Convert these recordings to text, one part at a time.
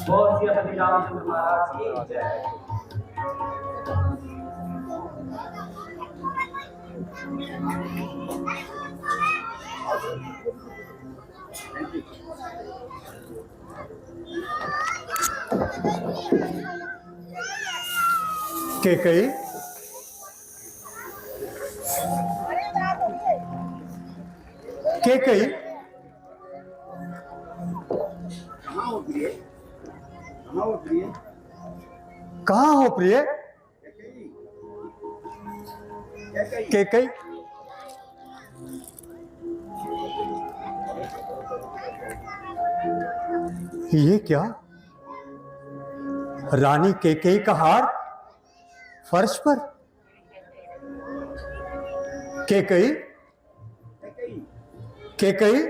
बहुत सी अपनी रामचंद्र महाराज की जय। कैकेयी कैकेयी कहाँ हो प्रिय? कैकेयी ये क्या? रानी कैकेयी का हार फर्श पर। कैकेयी कैकेयी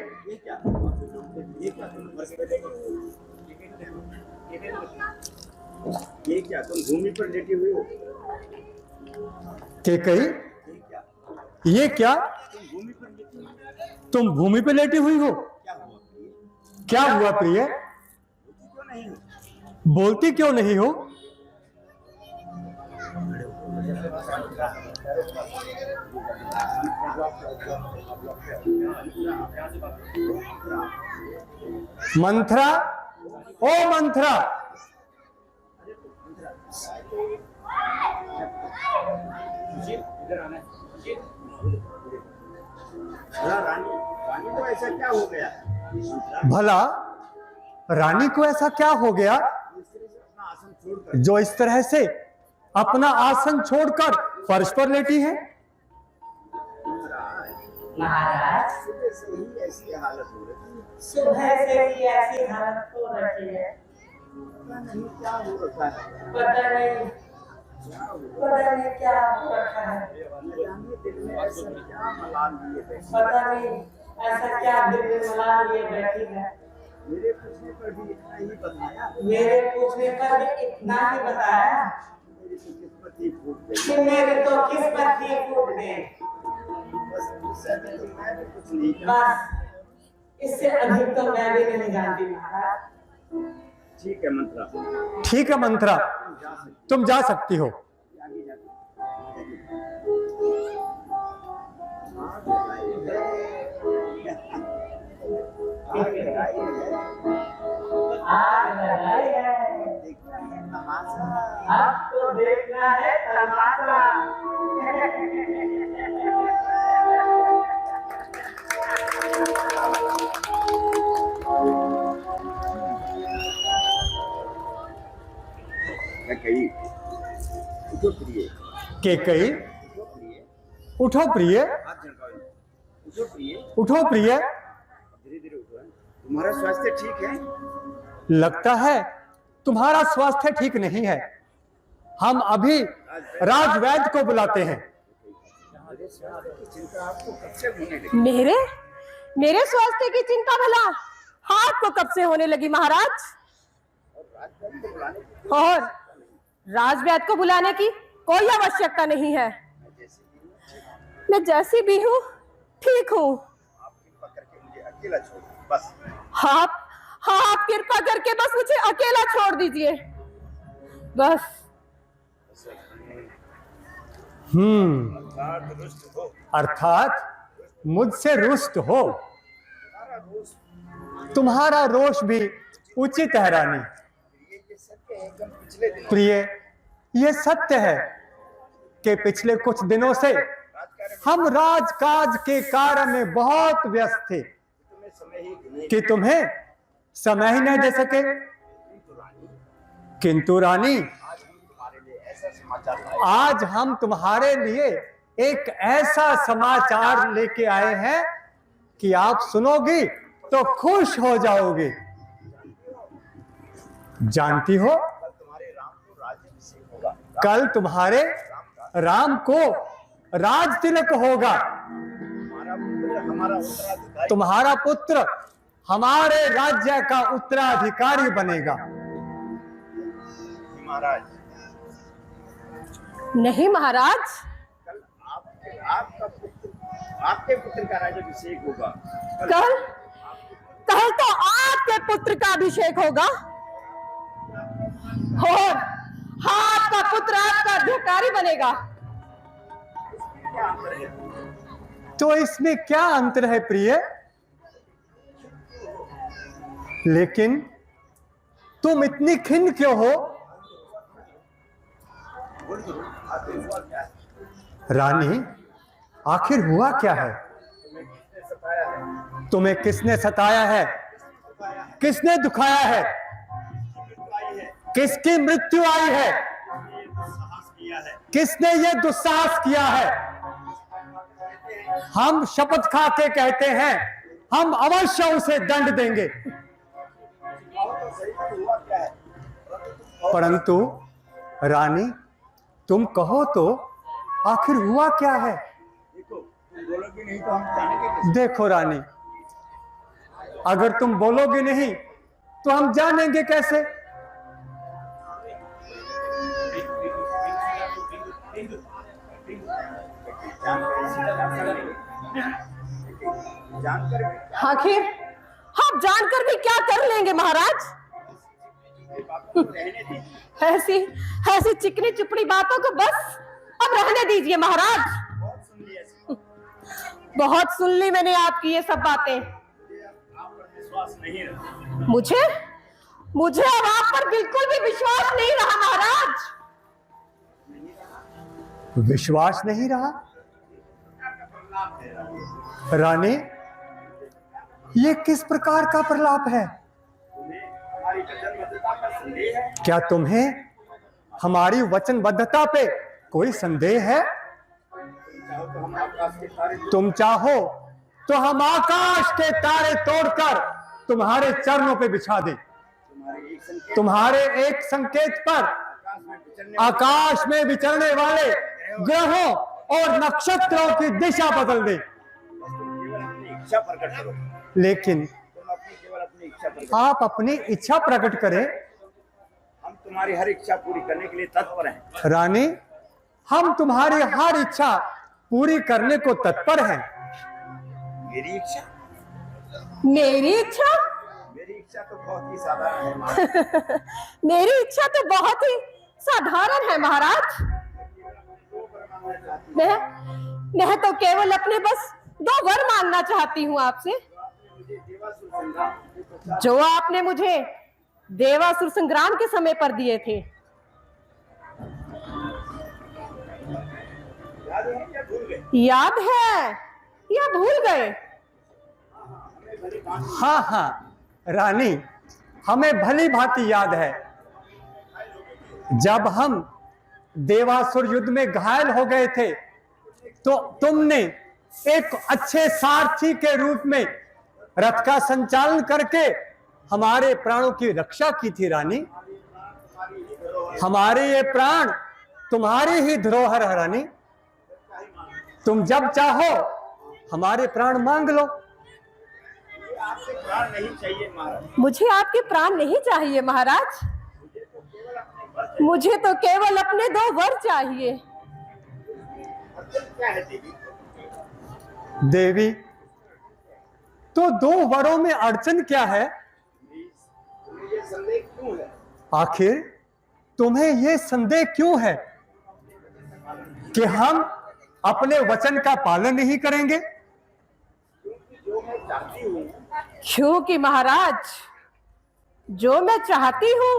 ये क्या तुम भूमि पर लेटी हुई हो? कैकेयी ये क्या? तुम भूमि पर लेटी हुई हो? क्या हुआ प्रिय? बोलती क्यों नहीं हो? मंथरा, ओ मंथरा, रानी को ऐसा क्या हो गया? भला रानी को ऐसा क्या हो गया जो इस तरह से अपना आसन छोड़कर फर्श पर लेटी है? महाराज सुबह से ही ऐसी हालत हो रही है। सुबह से ही ऐसी हालत हो रही है। पता नहीं क्या हो रखा है। पता नहीं क्या हो रखा है। दिल में ऐसा क्या मलाल लिए बैठी? पता नहीं ऐसा क्या दिल में मलाल लिए बैठी है। मेरे पूछने पर भी इतना ही बताया। मेरे पूछने पर भी इतना ही बताया मेरी तो किस्मत ही फूट गई। कि मेरे तो किस्मत ही फूट गई। बस इससे तो मैं भी कुछ नहीं जानता। बस इससे अधिक तो मैं भी नहीं जानती महाराज। ठीक है मंत्रा, ठीक है मंथरा, तुम जा सकती हो। आग लगाई है, अब तो देखना है तमाशा। कैकेयी, उठो प्रिय। कैकेयी उठो प्रिय, हाथ झटकाओ। उठो प्रिय, उठो प्रिय। धीरे धीरे उठो। तुम्हारा स्वास्थ्य ठीक है? लगता है तुम्हारा स्वास्थ्य ठीक नहीं है। हम अभी राजवैद्य को बुलाते हैं। मेरे स्वास्थ्य की चिंता आपको कब से होने लगी? मेरे स्वास्थ्य की चिंता भला आपको कब से होने लगी महाराज? और राजवैद्य को बुलाने की कोई आवश्यकता नहीं है। मैं जैसी भी हूँ ठीक हूँ। आप कृपा करके मुझे अकेला छोड़ दो, बस। आप कृपा करके बस मुझे अकेला छोड़ दीजिए, बस। रुष्ट हो, अर्थात मुझसे रुष्ट हो। तुम्हारा रोष भी उचित है रानी। ये सत्य है कि हम पिछले दिनों प्रिय, ये सत्य है कि पिछले कुछ दिनों से हम राजकाज के कार्य में बहुत व्यस्त थे तुम्हें समय ही नहीं। कि तुम्हें समय ही नहीं दे सके। किंतु रानी, आज हम तुम्हारे लिए एक ऐसा समाचार लेके आए हैं कि आप सुनोगी तो खुश हो जाओगी। जानती हो, तुम्हारे राम को राज्याभिषेक होगा। कल तुम्हारे राम को राज तिलक होगा। तुम्हारा पुत्र हमारे राज्य का उत्तराधिकारी बनेगा। महाराज, नहीं महाराज, कल आपका पुत्र, आपके पुत्र का राज्याभिषेक होगा। कल कल तो आपके पुत्र का अभिषेक होगा और आपका पुत्र आपका अधिकारी बनेगा। तो इसमें क्या अंतर है प्रिय? लेकिन तुम इतनी खिन्न क्यों हो? रानी, आखिर हुआ क्या है? तुम्हें किसने सताया है? किसने दुखाया है? किसकी मृत्यु आई है? किसने ये दुस्साहस किया है? हम शपथ खा के कहते हैं हम अवश्य उसे दंड देंगे, परंतु रानी तुम कहो तो आखिर हुआ क्या है? बोलोगे नहीं तो हम जानेंगे कैसे? देखो रानी, अगर तुम बोलोगे नहीं तो हम जानेंगे कैसे? जानकर आखिर हम जानकर भी क्या कर लेंगे महाराज? रहने दी। ऐसी ऐसी चिकनी चुपड़ी बातों को बस अब रहने दीजिए महाराज। बहुत सुन लिया इसको। बहुत सुन ली मैंने आपकी ये सब बातें। आप पर विश्वास नहीं रहा। मुझे मुझे अब आप पर बिल्कुल भी विश्वास नहीं रहा महाराज। विश्वास नहीं रहा? रानी, ये किस प्रकार का प्रलाप है? हमारी वचनबद्धता पर संदेह है। क्या तुम्हें हमारी वचनबद्धता पे कोई संदेह है? चाहो तो हम आकाश के तारे तुम चाहो तो हम आकाश के तारे तोड़कर तुम्हारे चरणों पे बिछा दें। तुम्हारे एक संकेत पर आकाश में विचरने वाले ग्रहों और नक्षत्रों की दिशा बदल दें। केवल अपनी इच्छा प्रकट करो। लेकिन तुम अपनी केवल अपनी इच्छा प्रकट आप अपनी इच्छा प्रकट करें। हम तुम्हारी हर इच्छा पूरी करने के लिए तत्पर हैं। रानी, हम तुम्हारी हर इच्छा पूरी करने को तत्पर हैं। मेरी इच्छा मेरी इच्छा मेरी इच्छा तो बहुत ही साधारण है महाराज। मेरी इच्छा तो बहुत ही साधारण है महाराज। मैं तो केवल अपने बस 2 वर मांगना चाहती हूँ आपसे, जो आपने मुझे देवासुर संग्राम के समय पर दिए थे। याद है या भूल गए? याद है या भूल गए? हाँ हाँ रानी, हमें भली भांति याद है। जब हम देवासुर युद्ध में घायल हो गए थे तो तुमने एक अच्छे सारथी के रूप में रथ का संचालन करके हमारे प्राणों की रक्षा की थी रानी। हमारे ये प्राण तुम्हारी ही धरोहर है रानी। तुम जब चाहो हमारे प्राण मांग लो। आपसे प्राण नहीं चाहिए महाराज। मुझे आपके प्राण नहीं चाहिए महाराज। मुझे तो केवल अपने 2 वर चाहिए। क्या है देवी? देवी, तो 2 वरों में अड़चन क्या है? तुम्हें ये संदेह क्यों है? आखिर तुम्हें यह संदेह क्यों है कि हम अपने वचन का पालन नहीं करेंगे? क्योंकि जो मैं चाहती हूँ क्योंकि महाराज, जो मैं चाहती हूँ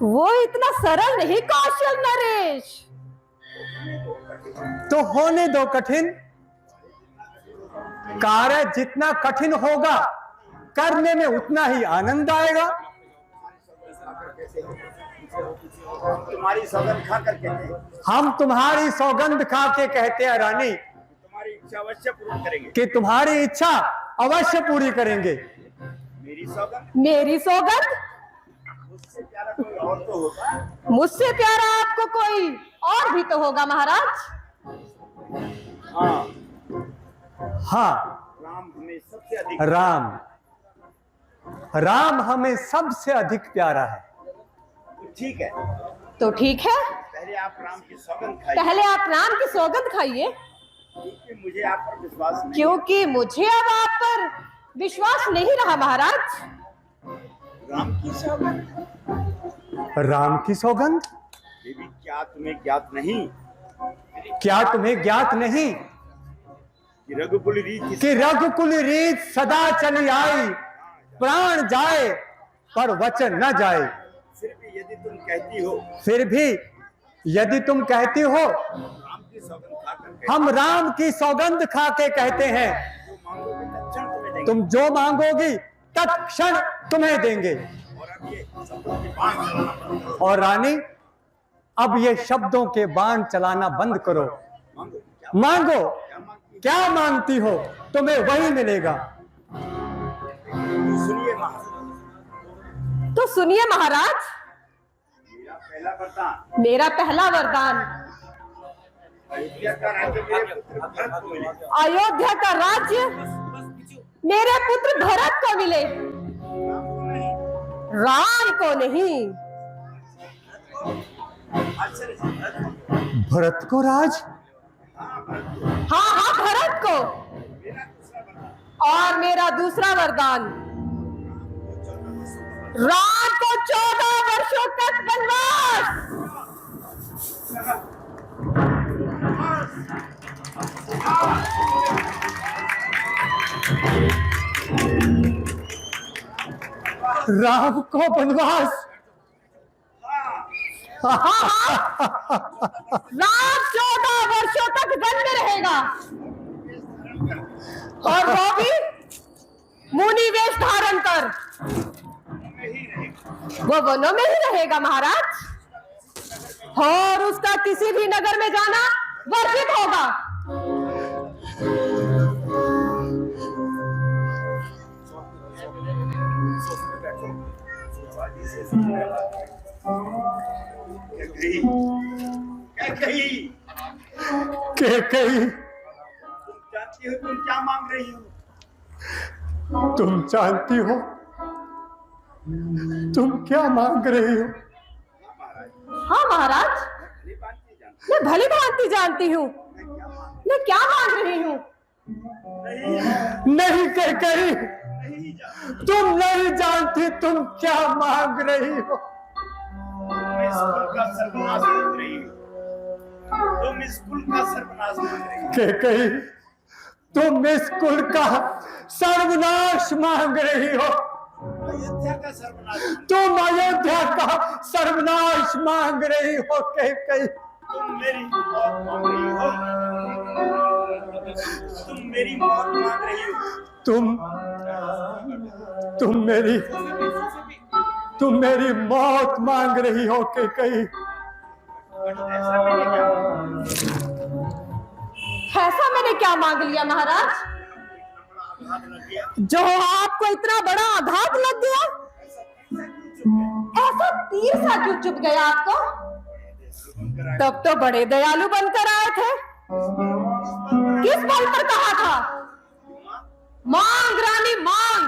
वो इतना सरल नहीं कौशल नरेश। तो होने दो कठिन। कार्य जितना कठिन होगा करने में उतना ही आनंद आएगा। तुम्हारी सौगंध खा कर कहते हैं, हम तुम्हारी सौगंध खा के कहते हैं रानी तुम्हारी इच्छा अवश्य पूर्ण करेंगे। कि तुम्हारी इच्छा अवश्य पूरी करेंगे। मेरी सौगंध? मेरी सौगंध? मुझसे प्यारा कोई और तो होगा। मुझसे प्यारा आपको कोई और भी तो होगा महाराज। हाँ, हाँ, राम हमें सबसे अधिक राम हमें सबसे अधिक प्यारा है। ठीक है। तो ठीक है, पहले आप राम की सौगंध खाइए। पहले आप राम की सौगंध खाइए। क्योंकि मुझे आप पर विश्वास नहीं। क्योंकि मुझे अब आप पर विश्वास नहीं रहा महाराज। राम की सौगंध। राम की सौगंध? देवी क्या तुम्हें ज्ञात नहीं क्या तुम्हें ज्ञात नहीं कि रघुकुल रीत कि रघुकुल रीत सदा चली आई, प्राण जाए पर वचन न जाए। फिर भी यदि तुम कहती हो, फिर भी यदि तुम कहती हो, राम की सौगंध खाकर हम राम की सौगंध खा के कहते हैं, तुम जो मांगोगी तत्क्षण तुम्हें देंगे। और रानी अब ये शब्दों के बाण चलाना बंद करो। मांगो, क्या मांगती हो तुम्हें वही मिलेगा। सुनिए महाराज, तो सुनिए महाराज, मेरा पहला वरदान, मेरा पहला वरदान, अयोध्या का राज्य मेरे पुत्र भरत को मिले। अयोध्या का राज्य मेरे पुत्र भरत को मिले, राम को नहीं। भरत को राज? हाँ हाँ, भरत को। और मेरा दूसरा वरदान, राम को 14 वर्षों तक वनवास। राम को वनवास? राम 14 वर्षों तक वन में रहेगा, और वो भी मुनि वेश धारण कर। वो वनों में ही रहेगा महाराज, और उसका किसी भी नगर में जाना वर्जित होगा। कही जानती हो तुम क्या मांग रही हो? तुम जानती हो तुम क्या मांग रही हो? हाँ महाराज, मैं भली भांति जानती हूँ मैं क्या मांग रही हूँ। नहीं कही, तुम नहीं जानती तुम क्या मांग रही हो। स्कूल का सर्वनाश मांग रही हो। तुम स्कूल का सर्वनाश मांग रही हो। कही तुम स्कूल का सर्वनाश मांग रही हो। अयोध्या का सर्वनाश। तुम अयोध्या का सर्वनाश मांग रही हो। कही तुम मेरी मौत मांग रही हो। तुम मेरी मौत मांग रही हो। तुम मेरी मौत मांग रही हो। कही ऐसा मैंने क्या मांग लिया महाराज, जो आपको इतना बड़ा आघात लग गया? ऐसा तीर सा क्यों चुभ गया आपको? तब तो बड़े दयालु बनकर आए थे। किस बल पर कहा था? मांग रानी मांग,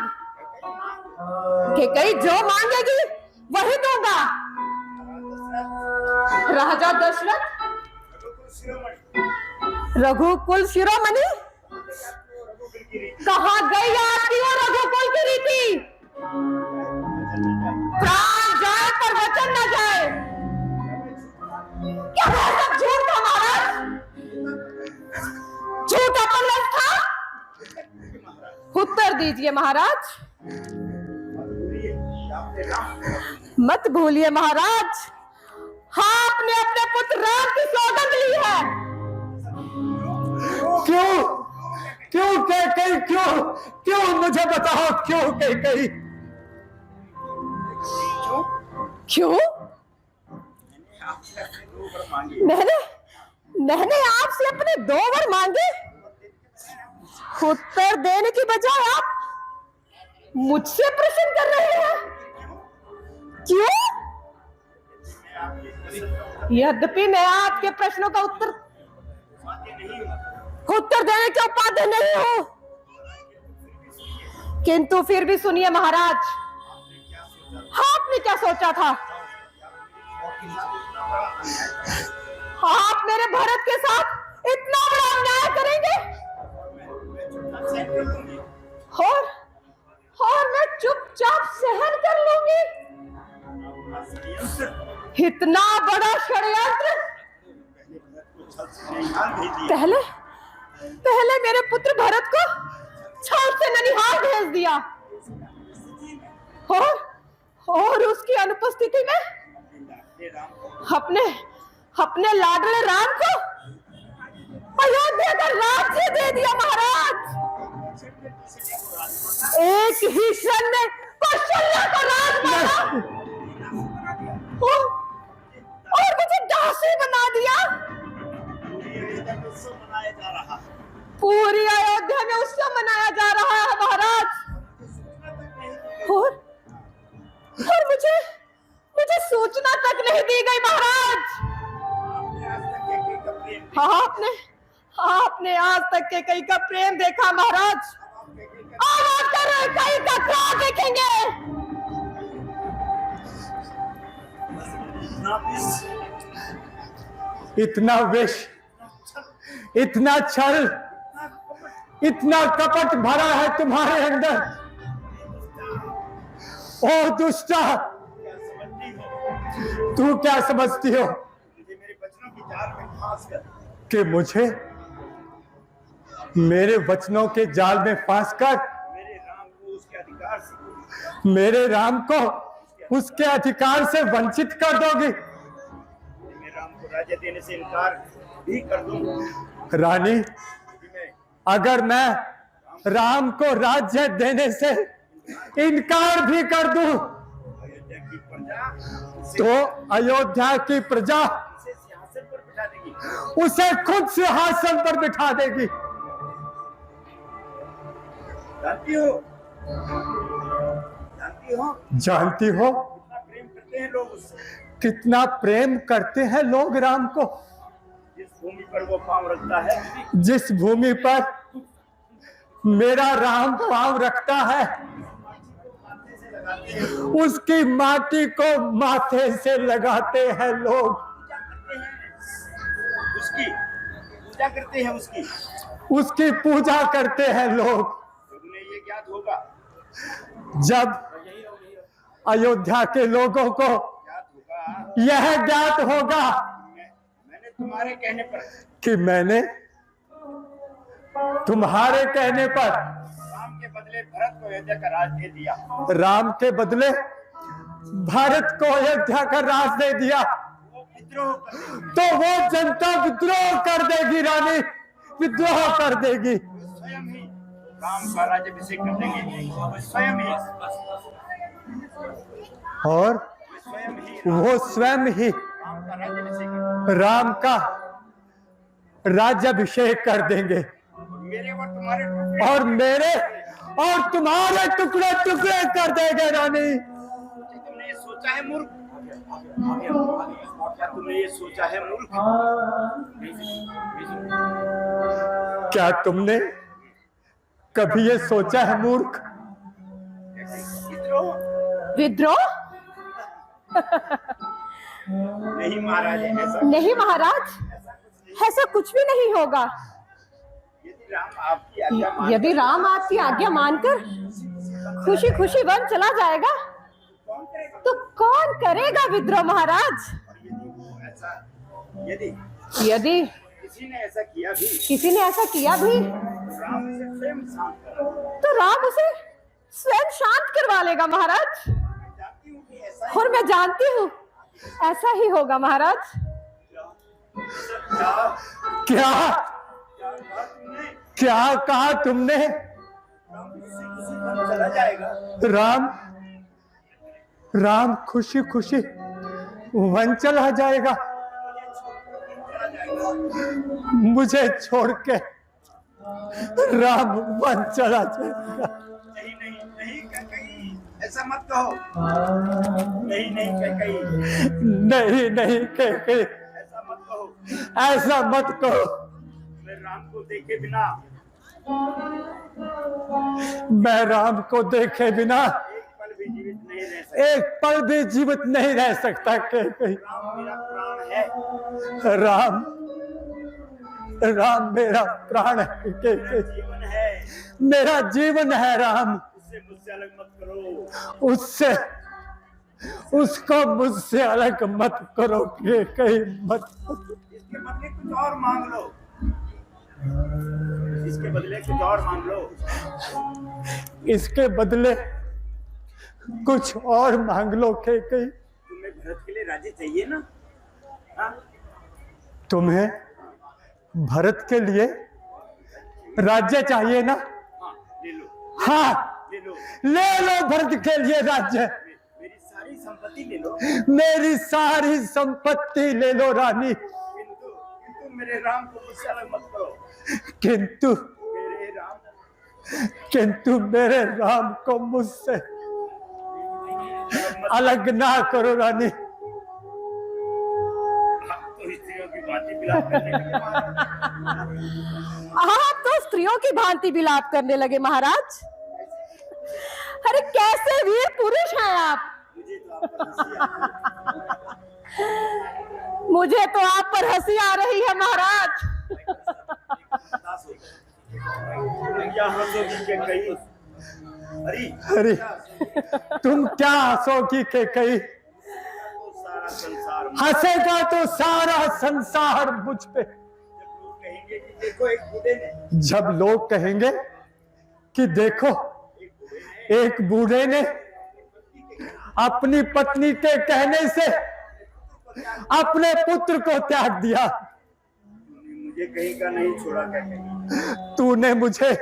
कि कहीं जो मांगेगी वही दूंगा। राजा दशरथ, रघुकुल शिरोमणि, कहाँ गई आपकी वो रघुकुल की रीति? प्राण जाए पर वचन न जाए। क्या वह सब झूठ था महाराज? झूठ अपलत था? उत्तर दीजिए महाराज। मत भूलिए महाराज, आपने अपने पुत्र राम की सौगंध ली है। क्यों कही क्यों मुझे बताओ, क्यों कही? क्यों? मैंने आपसे अपने 2 वर मांगे, उत्तर देने की बजाय आप मुझसे प्रश्न कर रहे हैं। क्यों? यद्यपि मैं आपके प्रश्नों का उत्तर देने के उपाध्य नहीं हूं, किंतु फिर भी सुनिए महाराज, आपने क्या सोचा था? आप मेरे भरत के साथ इतना बड़ा अन्याय करेंगे मैं चुपचाप सहन कर लूंगी। और मैं चुपचाप सहन कर लूंगी। आपका षड्यंत्र, इतना बड़ा षड्यंत्र। पहले भरत को छल से ननिहाल भेज दिया। पहले मेरे पुत्र भरत को छल से ननिहाल भेज दिया और उसकी अनुपस्थिति में लाडले राम को अपने लाडले राम को अयोध्या का राज्य दे दिया महाराज। एक ही क्षण में कौशल्या का राज बना और मुझे दासी बना दिया। पूरी अयोध्या में उत्सव मनाया जा रहा है महाराज। और मुझे सूचना तक नहीं दी गई महाराज। आपने आज तक के कई का प्रेम देखा महाराज। अब आप कई का क्या देखेंगे? इतना विष, इतना छल, इतना कपट भरा है तुम्हारे अंदर। ओ दुष्टा, तू क्या समझती हो मुझे मेरे वचनों की जाल में फांस कर, कि मुझे मेरे वचनों के जाल में फांस कर मेरे राम को उसके अधिकार से वंचित कर दोगी? मैं राम को राज्य देने से इनकार भी कर दूं। रानी, मैं अगर मैं राम को राज्य देने से इनकार भी कर दूं अयोध्या की प्रजा तो अयोध्या की प्रजा इसे सिंहासन पर बिठा देगी। उसे खुद सिंहासन पर बिठा देगी। जानती हो जानती हो कितना प्रेम करते हैं लोग उससे। कितना प्रेम करते हैं लोग राम को। जिस भूमि पर वो पांव रखता है, जिस भूमि पर मेरा राम पांव रखता है, माथे से लगाते हैं, उसकी माटी को माथे से लगाते हैं लोग। पूजा करते हैं उसकी पूजा करते हैं लोग। उन्हें ये ज्ञात होगा, जब अयोध्या के लोगों को यह ज्ञात होगा मैंने तुम्हारे कहने पर कि मैंने तुम्हारे कहने पर राम के बदले भरत को अयोध्या का राज दे दिया, राम के बदले भारत को अयोध्या का राज दे दिया, वो विद्रोह कर देगी। तो वो जनता विद्रोह कर देगी। रानी विद्रोह कर देगी। स्वयं ही राम का राज्याभिषेक कर देंगे। स्वयं ही और वो स्वयं ही राम का राज्याभिषेक कर राम का राज्याभिषेक कर देंगे। मेरे और तुम्हारे टुकड़े और मेरे और तुम्हारे टुकड़े टुकड़े कर देंगे। रानी, तुमने ये सोचा है मूर्ख? क्या तुमने ये सोचा है मूर्ख? क्या तुमने कभी ये सोचा है मूर्ख? विद्रोह? नहीं महाराज, ऐसा नहीं महाराज, ऐसा कुछ भी नहीं होगा। यदि राम आपकी आज्ञा मानकर खुशी खुशी वन चला जाएगा तो कौन करेगा विद्रोह महाराज? यदि किसी ने ऐसा किया भी राम उसे स्वयं शांत करा। तो राम उसे स्वयं शांत करवा लेगा महाराज। जानती हूँ कि ऐसा और मैं जानती हूँ ऐसा ही होगा महाराज। क्या तुमने क्या कहा तुमने? चला जाएगा। राम खुशी खुशी वन चला जाएगा, मुझे छोड़ के राम वन चला जाएगा। नहीं नहीं नहीं कहीं ऐसा मत कहो। नहीं नहीं कहीं नहीं नहीं कहीं ऐसा मत कहो। ऐसा मत कहो। मैं राम को देखे बिना मैं राम को देखे बिना एक पल भी जीवित नहीं रह सकता। एक पल भी जीवित नहीं रह सकता। कहीं राम मेरा प्राण है। राम राम मेरा प्राण है कैकेयी, जीवन है, मेरा जीवन है राम। उससे मुझसे अलग मत करो। उससे उसको मुझसे अलग मत करो कैकेयी, मत। इसके बदले कुछ और मांग लो, इसके बदले कुछ और मांग लो। इसके बदले कुछ और मांग लो कैकेयी। तुम्हें भरत के लिए राज्य चाहिए ना? हाँ? तुम्हें भरत के लिए राज्य चाहिए ना? हाँ, ले लो, हाँ, ले लो, ले लो भरत के लिए राज्य। मेरी सारी संपत्ति ले लो, मेरी सारी संपत्ति ले लो रानी, किंतु मेरे राम को मुझसे अलग मत करो। किंतु मेरे राम, किंतु मेरे राम को मुझसे अलग ना करो रानी। तो स्त्रियों की भांति विलाप करने लगे आप तो स्त्रियों की भांति विलाप करने लगे महाराज। अरे कैसे वीर पुरुष हैं आप। मुझे तो आप पर हंसी आ रही है। मुझे तो आप पर हंसी आ रही है महाराज। हताश हो गए। क्या हंसोगी के कहीं? अरे तुम क्या हंसोगी कैकेयी? सारा संसार हंसेगा तो सारा संसार मुझ पे। कहेंगे कि देखो एक बूढ़े ने, जब लोग कहेंगे कि देखो एक बूढ़े ने अपनी पत्नी के कहने से अपने पुत्र को त्याग दिया। मुझे कहीं का नहीं छोड़ा कैकेयी, तूने मुझे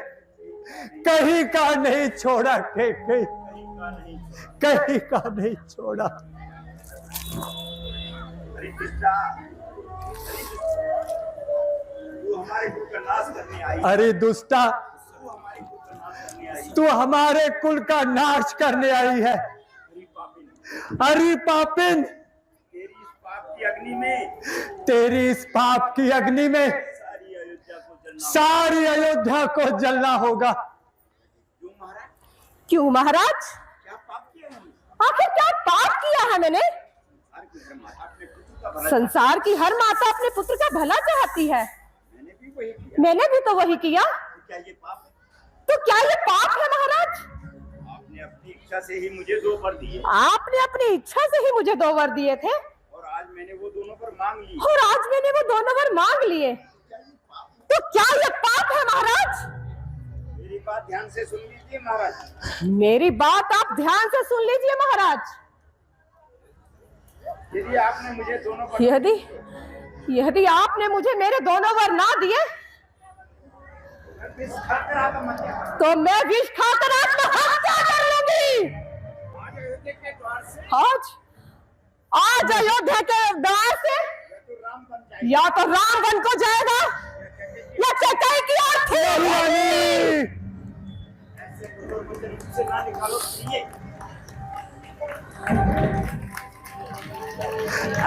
कहीं का नहीं छोड़ा कैकेयी, कहीं का नहीं छोड़ा। अरे कृष्णा, तू हमारे कुल का नाश करने आई, अरे दुष्टा, तू हमारे कुल का नाश करने आई। तू हमारे कुल का नाश करने आई है। अरे पापिन, अरे पापिन, तेरी इस पाप की अग्नि में, तेरी इस पाप की अग्नि में सारी अयोध्या को जलना। सारी अयोध्या को जलना होगा। क्यों महाराज? क्यों महाराज? क्या पाप किया हमने? आखिर क्या पाप किया है मैंने? संसार की हर माता अपने पुत्र का भला, संसार की हर माता अपने पुत्र का भला चाहती है। मैंने भी वही किया। मैंने भी तो वही किया। तो क्या ये पाप है? तो क्या ये पाप है महाराज? आपने अपनी इच्छा से ही मुझे 2 वर दिए, आपने अपनी इच्छा से ही मुझे 2 वर दिए थे और आज मैंने वो दोनों पर मांग ली। और आज मैंने वो दोनों वर मांग लिए। तो क्या ये पाप है महाराज? मेरी बात ध्यान से सुन लीजिए महाराज। मेरी बात आप ध्यान से सुन लीजिए महाराज। यदि आपने मुझे दोनों पर, यदि आपने मुझे मेरे दोनों वर ना दिए विष खाकर आत्महत्या करूं। तो मैं विष खाकर आत्महत्या कर लूंगी। आज अयोध्या के द्वार से आज अयोध्या के द्वार से या तो राम बन जाएगा, या तो राम बन को जाएगा या कैकेयी की आरती होगी। ऐसे कठोर वचन मुझसे ना निकालो प्रिय।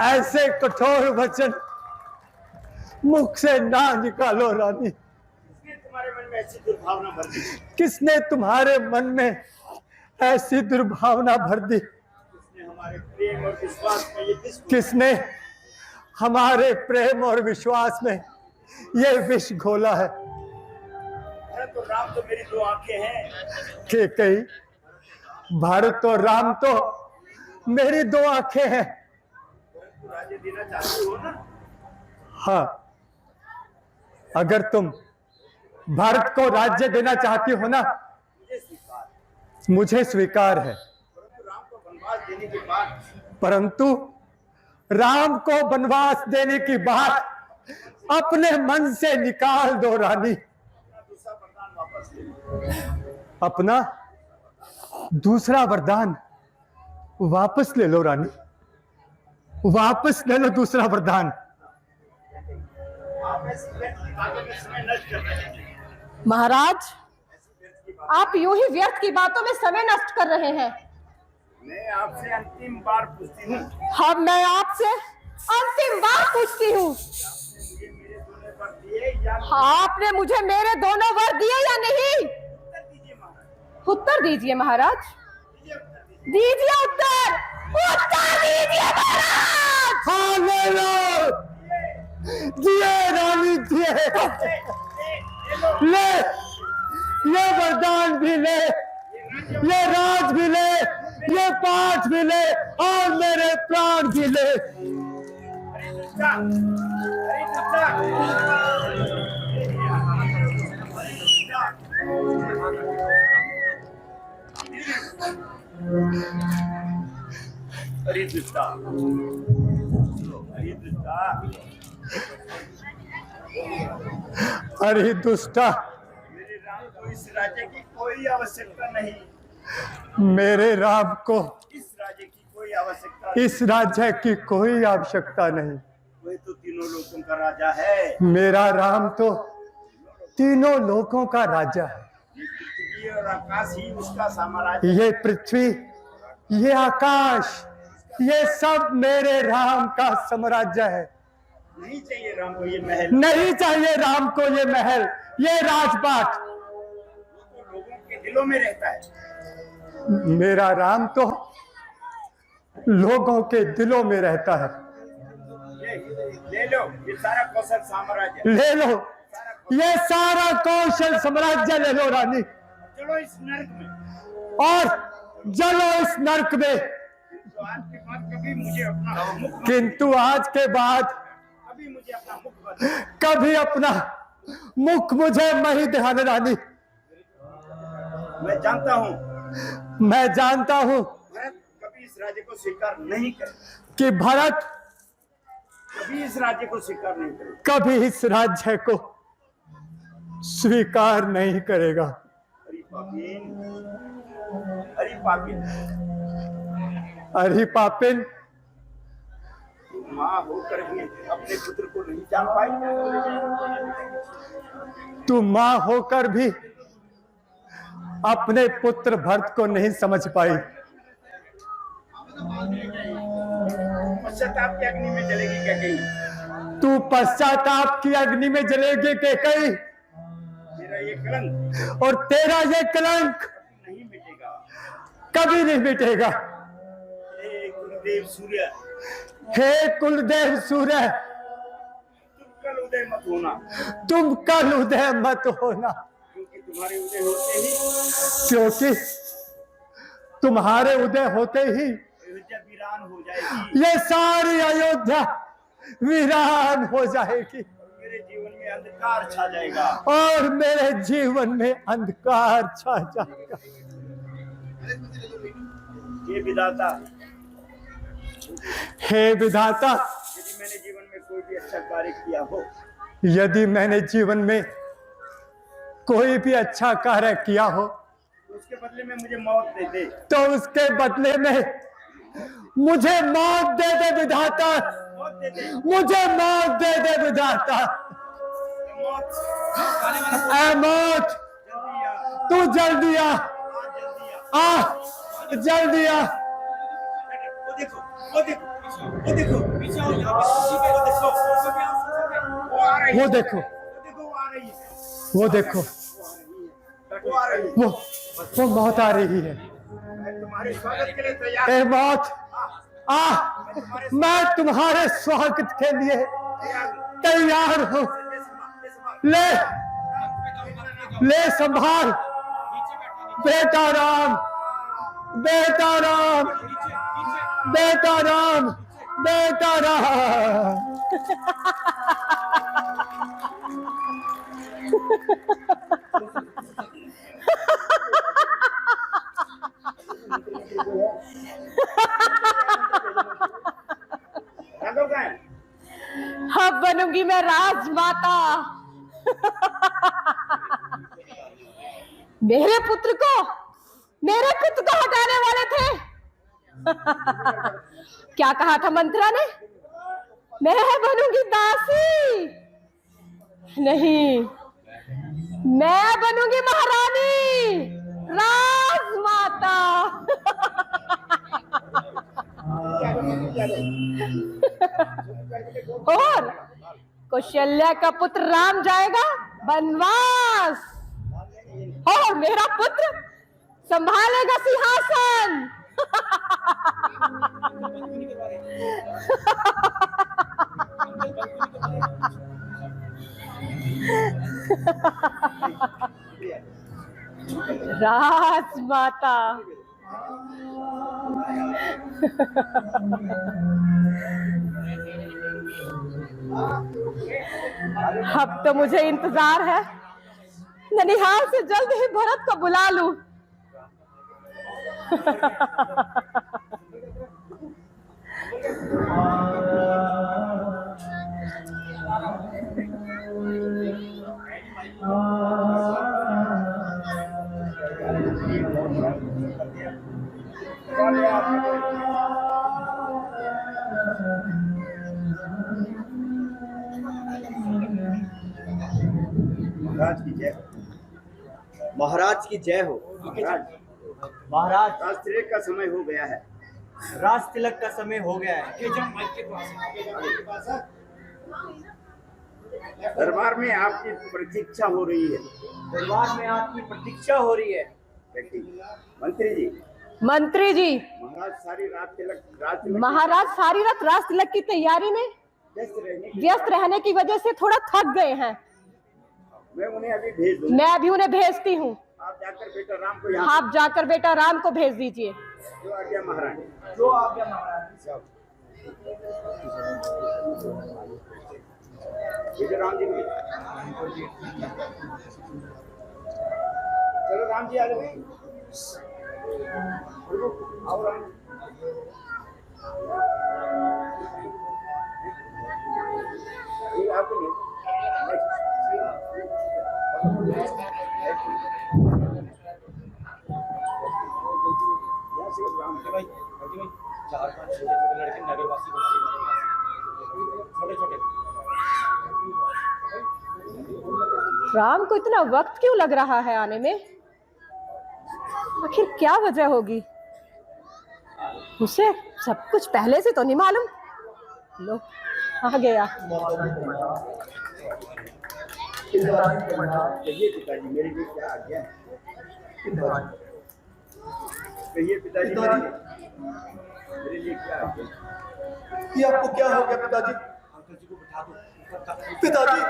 ऐसे कठोर वचन मुख से ना निकालो रानी। इसलिए तुम्हारे मन में ऐसी दुर्भावना भर दी, किसने तुम्हारे मन में ऐसी दुर्भावना भर दी? इसने हमारे प्रेम और विश्वास में ये विष, किसने हमारे प्रेम और विश्वास में ये विष घोला है? तो राम तो मेरी 2 आंखें हैं। कैकेयी, भारत और राम तो मेरी 2 आंखें हैं। तो राज्य देना चाहती हो ना? हाँ, अगर तुम भारत को राज्य देना चाहती हो ना, मुझे स्वीकार, मुझे स्वीकार है। परंतु राम को वनवास देने के बाद, परंतु राम को वनवास देने की बात अपने मन से निकाल दो रानी। दूसरा वरदान वापस ले लो। अपना दूसरा वरदान वापस ले लो रानी, वापस ले लो दूसरा वरदान। आप ऐसी व्यर्थ की बातों में समय नष्ट कर रहे हैं। महाराज, आप यूं ही व्यर्थ की बातों में समय नष्ट कर रहे हैं। मैं आपसे अंतिम बार पूछती हूँ, अब मैं आपसे अंतिम बार पूछती हूँ, मुझे मेरे दोनों पर दिए या आपने मुझे मेरे दोनों वर दिए या नहीं? उत्तर दीजिए महाराज। उत्तर दीजिए महाराज। दीजिए उत्तर दीजिए। उत्तर दीजिए महाराज। हाँ ले लो, दिए रानी दीजिए। ले, ये वरदान भी ले, ये राज भी ले, ये पाठ भी ले और मेरे प्राण भी ले। अरे दुष्टा, अरे दुष्टा, अरे दुष्टा, मेरे राम को इस राज्य की कोई आवश्यकता नहीं। मेरे राम को इस राज्य की कोई आवश्यकता नहीं। इस राज्य की कोई आवश्यकता नहीं। वह तो तीनों लोगों का राजा है। मेरा राम तो तीनों लोगों का राजा है। ये पृथ्वी और आकाश ही उसका साम्राज्य। ये पृथ्वी, ये आकाश, ये सब मेरे राम का साम्राज्य है। नहीं चाहिए राम को ये महल, नहीं चाहिए राम को ये महल, ये राजपाट। वो तो लोगों के दिलों में रहता है। मेरा राम तो लोगों के दिलों में रहता है। ले लो ये सारा कौशल साम्राज्य, ले लो ये सारा कौशल साम्राज्य, ले लो रानी, चलो इस नरक में और जलो इस नरक में। तो आज के बाद कभी मुझे अपना मुख, किंतु आज के बाद कभी मुझे अपना मुख बदल, कभी अपना मुख मुझे नहीं दिखाने रानी। मैं जानता हूँ मैं जानता हूँ भरत कभी इस राज्य को स्वीकार नहीं करे, कि भरत कभी इस राज्य को स्वीकार नहीं करे। कभी इस राज्य को स्वीकार नहीं करेगा। अरे पापीन, अरे पापीन, अरे पापिन, माँ होकर भी अपने पुत्र को नहीं जान पाई। तू मां होकर भी अपने पुत्र भरत को नहीं समझ पाई। पश्चाताप की अग्नि में जलेगी क्या कहीं? तू पश्चाताप की अग्नि में जलेगी के कई, मेरा ये कलंक और तेरा ये कलंक नहीं मिटेगा। कभी नहीं मिटेगा। हे गुरुदेव सूर्य, हे कुलदेव सूर्य, तुम कल उदय मत होना, तुम कल उदय मत होना, क्योंकि तुम्हारे उदय होते ही क्योंकि तुम्हारे उदय होते ही अयोध्या वीरान हो जाएगी। ये सारी अयोध्या वीरान हो जाएगी मेरे जीवन में अंधकार छा जाएगा। और मेरे जीवन में अंधकार छा जाएगा। ये विधाता, हे विधाता, यदि मैंने जीवन में कोई भी अच्छा कार्य किया हो, यदि मैंने जीवन में कोई भी अच्छा कार्य किया हो, तो उसके बदले में मुझे मौत दे दे। तो उसके बदले में मुझे मौत दे दे विधाता, मौत दे दे, मुझे मौत दे दे विधाता। मौत, ऐ मौत, जल्दी आ, तू जल्दी आ, जल्दी आ। जल्दी आ। वो देखो, वो देखो, वो देखो, पीछे हो जाओ, वो देखो, वो आ रही है, वो देखो, वो आ रही है, वो देखो, वो आ रही है। वो मौत आ रही है। मैं तुम्हारे स्वागत के लिए तैयार ए मौत, मैं तुम्हारे स्वागत के लिए तैयार हूँ। ले, ले संभाल बेटा राम, बेटा राम, बेटा राम, बेटा राम। राघव कहाँ है? अब बनूंगी मैं राजमाता। मेरे पुत्र को हटाने वाले थे। क्या कहा था मंत्रा ने? मैं बनूंगी दासी, नहीं, मैं बनूंगी महारानी, राजमाता। और कौशल्या का पुत्र राम जाएगा वनवास और मेरा पुत्र संभालेगा सिंहासन। राजमाता। अब तो मुझे इंतजार है, ननिहाल से जल्द ही भरत को बुला लूं। महाराज की जय हो। महाराज की जय हो। महाराज, महाराज, राज तिलक का समय हो गया है। राज तिलक का समय हो गया है। दरबार में आपकी प्रतीक्षा हो रही है। दरबार में आपकी प्रतीक्षा हो रही है। मंत्री जी, मंत्री जी, महाराज सारी रात तिलक महाराज सारी रात राज तिलक की तैयारी में व्यस्त रहने की वजह से थोड़ा थक गए हैं। मैं उन्हें अभी भेज दूंगा। मैं भी उन्हें भेजती हूँ। आप जाकर बेटा राम को यहाँ आप जाकर बेटा राम को भेज दीजिए। जो आज्ञा महारानी। जो आज्ञा महाराज। बेटा राम जी को चलो राम जी आ जाओ। आओ राम। ये आपको नहीं। यहाँ से राम जी भाई, चार पांच छोटे छोटे लड़के नगरवासी को छोटे छोटे। राम को इतना वक्त क्यों लग रहा है आने में? आखिर क्या वजह होगी? उसे सब कुछ पहले से तो नहीं मालूम। लो, आ गया। कहिए पिताजी मेरे लिए क्या आज्ञा है? कहिए पिताजी मेरे लिए क्या आज्ञा है? ये आपको क्या हो गया पिताजी? अंकल जी को बिठा दो। पिताजी,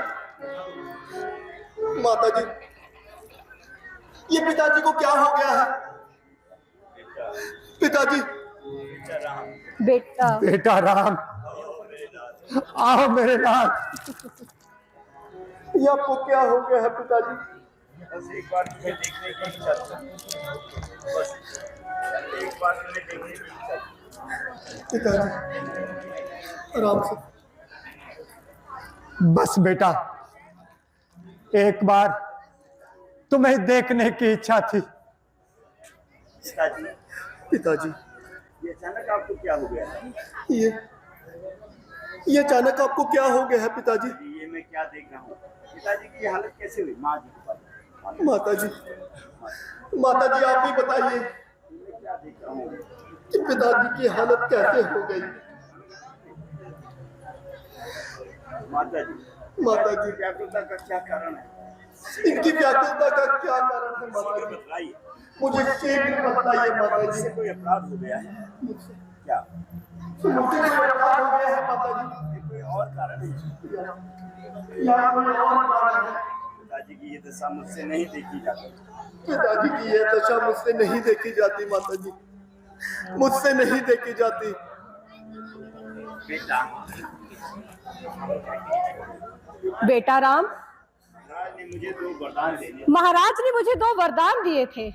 माताजी, ये पिताजी को क्या हो गया है? पिताजी, बेटा बेटा राम, आओ मेरे नाथ। ये आपको क्या हो गया है पिताजी? बस एक बार तुम्हें देखने की इच्छा थी। बस एक बार तुम्हें देखने की इच्छा थी। पिताजी, आराम से। बस बेटा, एक बार तुम्हें देखने की इच्छा थी। पिताजी, पिताजी, ये अचानक आपको क्या हो गया है? ये अचानक आपको क्या हो गया है पिताजी? ये मैं क्या देख रहा हूँ? पिताजी की ये हालत कैसे हुई? माँ जी को बताओ। माताजी, माताजी आप ही बताइए मैं क्या देख रहा हूँ? कि पिताजी की हालत कैसे हो गई? माताजी, माताजी, व्याकुलता का क्या कारण है? इनकी व्याकुलता का क्या कारण है माताजी? बताइए। मुझे शीघ्र बताइए माताजी। इससे कोई अपराध हो गया है क्या? मुझसे कोई अपराध हो गया है माताजी? ये कोई और कारण है? या कोई और कारण है? पिताजी की ये दशा मुझसे नहीं देखी जाती। पिताजी की यह दशा मुझसे नहीं देखी जाती माताजी, मुझसे नहीं देखी जाती। बेटा, बेटा राम, महाराज ने मुझे 2 वरदान देने। महाराज ने मुझे 2 वरदान दिए थे,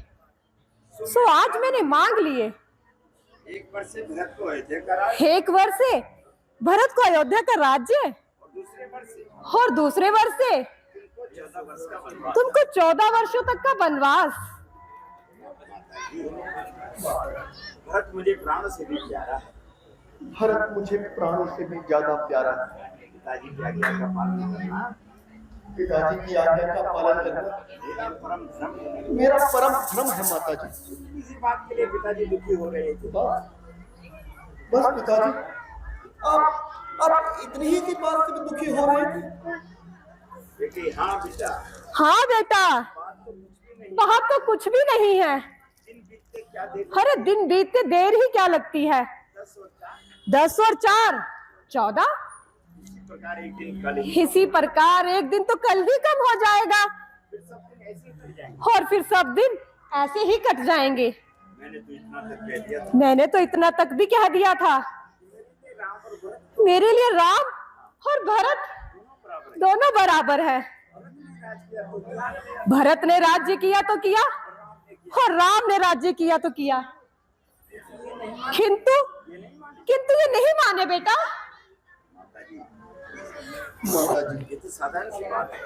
सो आज मैंने मांग लिए। एक वर्ष से भरत को अयोध्या का राज, एक वर्ष से भरत को अयोध्या का राज्य, और दूसरे वर्ष से तुमको 14 वर्षों तक का वनवास। भरत मुझे प्राणों से भी प्यारा है। भरत मुझे प्राणों से भी ज्यादा प्यारा है। पिताजी की आज्ञा का पालन करना पिताजी की आज्ञा का पालन करना मेरा परम धर्म है। मेरा परम धर्म है माताजी। किसी बात के लिए पिताजी दुखी हो रहे थे। बस पिताजी, आप इतनी ही की बात से भी दुखी हो रहे थे? बेटी, हाँ बेटा, हाँ बेटा, बात तो कुछ भी नहीं है। दिन बीतते क्या देर, अरे दिन बीतते देर ही क्या लगती है? 10 और 4 14। इसी प्रकार एक दिन कल ही, इसी प्रकार एक दिन तो कल ही कम हो जाएगा, फिर सब दिन ऐसे ही बीत जाएंगे। और फिर सब दिन ऐसे ही कट जाएंगे। मैंने तो इतना तक कह दिया था। मैंने तो इतना तक भी कह दिया था। मेरे लिए राम और भरत दोनों बराबर है। भरत ने राज्य किया तो किया और राम ने राज्य किया तो किया, किंतु ये नहीं माने बेटा। माता जी, ये तो साधारण सी बात है।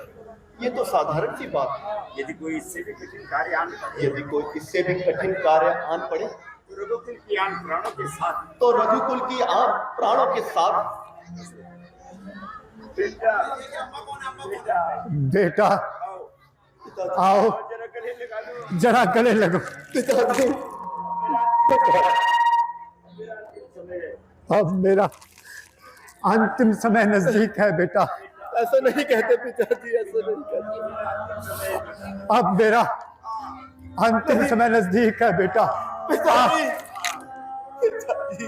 ये तो साधारण सी बात है। यदि कोई इससे भी कठिन कार्य आन पड़े, यदि कोई इससे भी कठिन कार्य आन पड़े तो रघुकुल की आन प्राणों के साथ, तो रघुकुल की आन प्राणों के साथ। बेटा बेटा पिताजी, आओ, जरा गले लगा लो। जरा गले लगो। पिताजी, अब मेरा अंतिम समय नजदीक है बेटा। ऐसा नहीं कहते पिताजी, ऐसा नहीं कहते। अब मेरा अंतिम समय नजदीक है बेटा। पिताजी, पिताजी,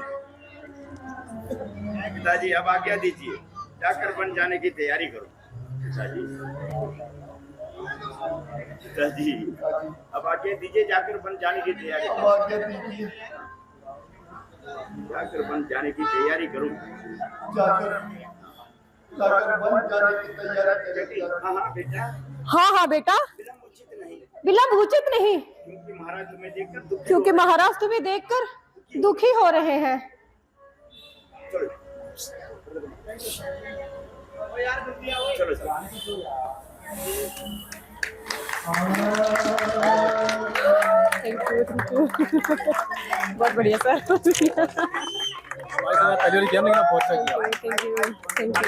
पिताजी अब आज्ञा दीजिए, जाकर बन जाने की तैयारी करो। पिताजी, पिताजी अब आज्ञा दीजिए, जाकर बन जाने की तैयारी अब करो। आज्ञा दीजिए, जाकर बन जाने की तैयारी करूं। जाकर जाकर बन जाने की तैयारी करें। हाँ बेटा, हाँ बेटा, विलंब उचित नहीं, विलंब उचित नहीं, क्योंकि महाराज तुम्हें देखकर दुखी क्योंकि हो महाराज तुम्हें देखकर दुखी हो रहे हैं। चलो चलो चलो। थैंक यू बहुत बढ़िया सर। हमारे साथ पहले किया नहीं, बहुत अच्छा किया। Thank you.